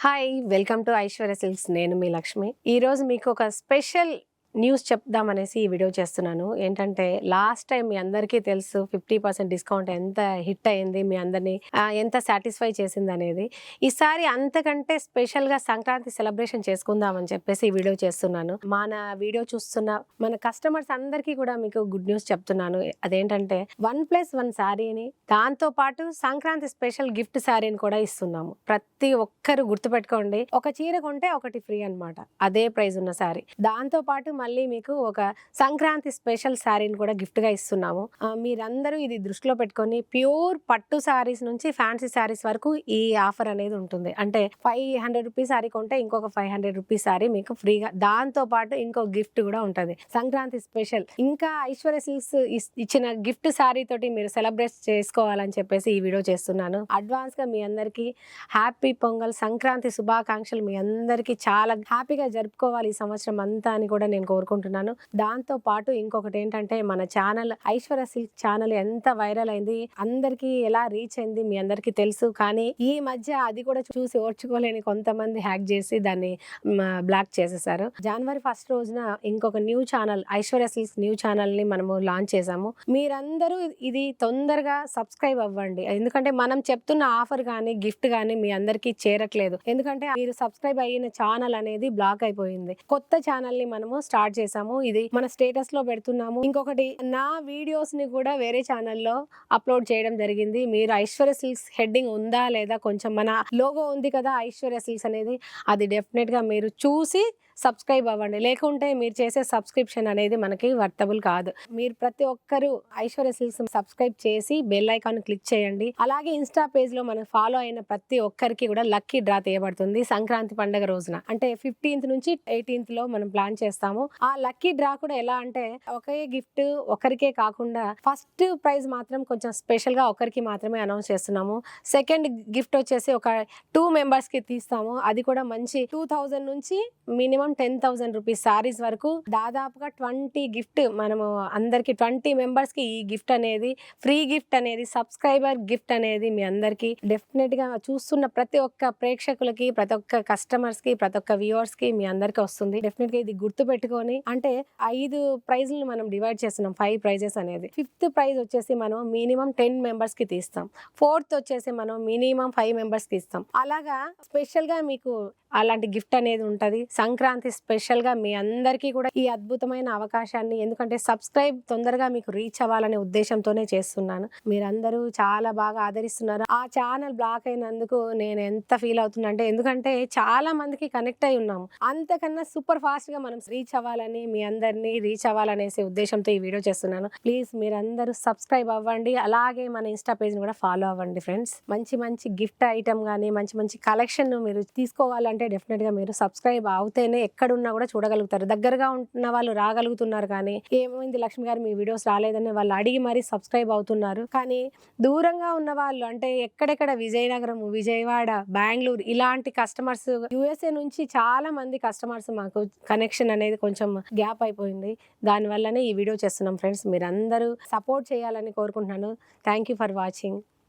Hi welcome to Aishwarya silks. నేను మీ లక్ష్మి. ఈరోజు మీకు ఒక స్పెషల్ న్యూస్ చెప్దామనేసి ఈ వీడియో చేస్తున్నాను. ఏంటంటే లాస్ట్ టైం మీ అందరికీ తెలుసు 50% డిస్కౌంట్ ఎంత హిట్ అయింది, మీ అందరినీ ఎంత సాటిస్ఫై చేసింది అనేది. ఈసారి అంతకంటే స్పెషల్గా సంక్రాంతి సెలబ్రేషన్ చేసుకుందామని చెప్పేసి ఈ వీడియో చేస్తున్నాను. మన వీడియో చూస్తున్న మన కస్టమర్స్ అందరికీ కూడా మీకు గుడ్ న్యూస్ చెప్తున్నాను. అదేంటంటే 1+1 శారీని, దాంతో పాటు సంక్రాంతి స్పెషల్ గిఫ్ట్ శారీని కూడా ఇస్తున్నాము. ప్రతి ఒక్కరు గుర్తుపెట్టుకోండి, ఒక చీర కొంటే ఒకటి ఫ్రీ అన్నమాట. అదే ప్రైస్ ఉన్న శారీ. దాంతో పాటు మళ్ళీ మీకు ఒక సంక్రాంతి స్పెషల్ శారీని కూడా గిఫ్ట్ గా ఇస్తున్నాము. మీరందరూ ఇది దృష్టిలో పెట్టుకొని ప్యూర్ పట్టు శారీస్ నుంచి ఫ్యాన్సీ శారీస్ వరకు ఈ ఆఫర్ అనేది ఉంటుంది. అంటే 500 రూపీస్ శారీ కొంటే ఇంకొక 500 రూపీస్ శారీ మీకు ఫ్రీగా, దాంతో పాటు ఇంకో గిఫ్ట్ కూడా ఉంటుంది సంక్రాంతి స్పెషల్. ఇంకా ఐశ్వర్య సిల్క్స్ ఇచ్చిన గిఫ్ట్ శారీ తోటి మీరు సెలబ్రేట్ చేసుకోవాలని చెప్పేసి ఈ వీడియో చేస్తున్నాను. అడ్వాన్స్ గా మీ అందరికి హ్యాపీ పొంగల్, సంక్రాంతి శుభాకాంక్షలు. మీ అందరికి చాలా హ్యాపీగా జరుపుకోవాలి ఈ సంవత్సరం అంతా అని కూడా నేను కోరుకుంటున్నాను. దాంతో పాటు ఇంకొకటి ఏంటంటే, మన ఛానల్ ఐశ్వర్య సిల్క్ ఛానల్ ఎంత వైరల్ అయింది, అందరికి ఎలా రీచ్ అయింది మీ అందరికీ తెలుసు. కానీ ఈ మధ్య అది కూడా చూసి ఓర్చుకోలేని కొంతమంది హ్యాక్ చేసి దాన్ని బ్లాక్ చేసేసారు. జనవరి 1 రోజున ఇంకొక new channel, Aishwarya silks new channel ని మనము లాంచ్ చేసాము. మీరందరూ ఇది తొందరగా సబ్స్క్రైబ్ అవ్వండి. ఎందుకంటే మనం చెప్తున్న ఆఫర్ కానీ గిఫ్ట్ కానీ మీ అందరికీ చేరట్లేదు. ఎందుకంటే మీరు సబ్స్క్రైబ్ అయిన ఛానల్ అనేది బ్లాక్ అయిపోయింది. కొత్త ఛానల్ ని మనము స్టార్ట్ చేసాము. ఇది మన స్టేటస్ లో పెడుతున్నాము. ఇంకొకటి, నా వీడియోస్ ని కూడా వేరే ఛానల్లో అప్లోడ్ చేయడం జరిగింది. మీరు ఐశ్వర్య సిల్క్స్ హెడ్డింగ్ ఉందా లేదా, కొంచెం మన లోగో ఉంది కదా ఐశ్వర్య సిల్క్స్ అనేది, అది డెఫినెట్ గా మీరు చూసి సబ్స్క్రైబ్ అవ్వండి. లేకుంటే మీరు చేసే సబ్స్క్రిప్షన్ అనేది మనకి వర్తబుల్ కాదు. మీరు ప్రతి ఒక్కరు ఐశ్వర్య సిల్క్స్ సబ్స్క్రైబ్ చేసి బెల్ ఐకాన్ క్లిక్ చేయండి. అలాగే ఇన్స్టా పేజ్ లో మనం ఫాలో అయిన ప్రతి ఒక్కరికి కూడా లక్కీ డ్రా తీయబడుతుంది సంక్రాంతి పండుగ రోజున. అంటే 15th నుంచి 18th లో మనం ప్లాన్ చేస్తాము. ఆ లక్కీ డ్రా కూడా ఎలా అంటే, ఒకే గిఫ్ట్ ఒకరికే కాకుండా ఫస్ట్ ప్రైజ్ మాత్రం కొంచెం స్పెషల్ గా ఒకరికి మాత్రమే అనౌన్స్ చేస్తున్నాము. సెకండ్ గిఫ్ట్ వచ్చేసి ఒక 2 మెంబర్స్ కి తీస్తాము. అది కూడా మంచి 2000 నుంచి మినిమం 10,000 రూపీస్ శారీస్ వరకు, దాదాపుగా 20 గిఫ్ట్. మనము అందరికి 20 మెంబర్స్ కి ఈ గిఫ్ట్ అనేది, ఫ్రీ గిఫ్ట్ అనేది, సబ్స్క్రైబర్ గిఫ్ట్ అనేది మీ అందరికి డెఫినెట్ గా చూస్తున్న ప్రతి ఒక్క ప్రేక్షకులకి, ప్రతి ఒక్క కస్టమర్స్ కి, ప్రతి ఒక్క వ్యూవర్స్ కి మీ అందరికి వస్తుంది. డెఫినెట్ గా ఇది గుర్తు పెట్టుకొని, అంటే 5 ప్రైజ్లను మనం డివైడ్ చేస్తున్నాం, 5 ప్రైజెస్ అనేది. 5th ప్రైజ్ వచ్చేసి మనం మినిమం 10 మెంబర్స్ కి తీస్తాం. 4th వచ్చేసి మనం మినిమం 5 మెంబర్స్ కి ఇస్తాం. అలాగా స్పెషల్ గా మీకు అలాంటి గిఫ్ట్ అనేది ఉంటుంది. సంక్రాంతి స్పెషల్ గా మీ అందరికీ కూడా ఈ అద్భుతమైన అవకాశాన్ని, ఎందుకంటే సబ్స్క్రైబ్ తొందరగా మీకు రీచ్ అవ్వాలనే ఉద్దేశంతోనే చేస్తున్నాను. మీరందరూ చాలా బాగా ఆదరిస్తున్నారు. ఆ ఛానల్ బ్లాక్ అయినందుకు నేను ఎంత ఫీల్ అవుతున్నా అంటే, ఎందుకంటే చాలా మందికి కనెక్ట్ అయి ఉన్నాము. అంతకన్నా సూపర్ ఫాస్ట్ గా మనం రీచ్ అవ్వాలని, మీ అందరినీ రీచ్ అవ్వాలనేసి ఉద్దేశంతో ఈ వీడియో చేస్తున్నాను. ప్లీజ్ మీరందరూ సబ్స్క్రైబ్ అవ్వండి. అలాగే మన ఇన్స్టా పేజ్ కూడా ఫాలో అవ్వండి ఫ్రెండ్స్. మంచి మంచి గిఫ్ట్ ఐటమ్ కానీ, మంచి మంచి కలెక్షన్ మీరు తీసుకోవాలంటే డెఫినెట్ గా మీరు సబ్స్క్రైబ్ అవుతేనే ఎక్కడున్నా కూడా చూడగలుగుతారు. దగ్గరగా ఉన్న వాళ్ళు రాగలుగుతున్నారు, కానీ ఏమైంది లక్ష్మి గారు మీ వీడియోస్ రాలేదని వాళ్ళు అడిగి మరీ సబ్స్క్రైబ్ అవుతున్నారు. కానీ దూరంగా ఉన్న వాళ్ళు, అంటే ఎక్కడెక్కడ విజయనగరం, విజయవాడ, బెంగళూరు ఇలాంటి కస్టమర్స్, USA నుంచి చాలా మంది కస్టమర్స్ మాకు కనెక్షన్ అనేది కొంచెం గ్యాప్ అయిపోయింది. దానివల్లనే ఈ వీడియో చేస్తున్నాం ఫ్రెండ్స్. మీరందరూ సపోర్ట్ చేయాలని కోరుకుంటున్నాను. Thank you for watching.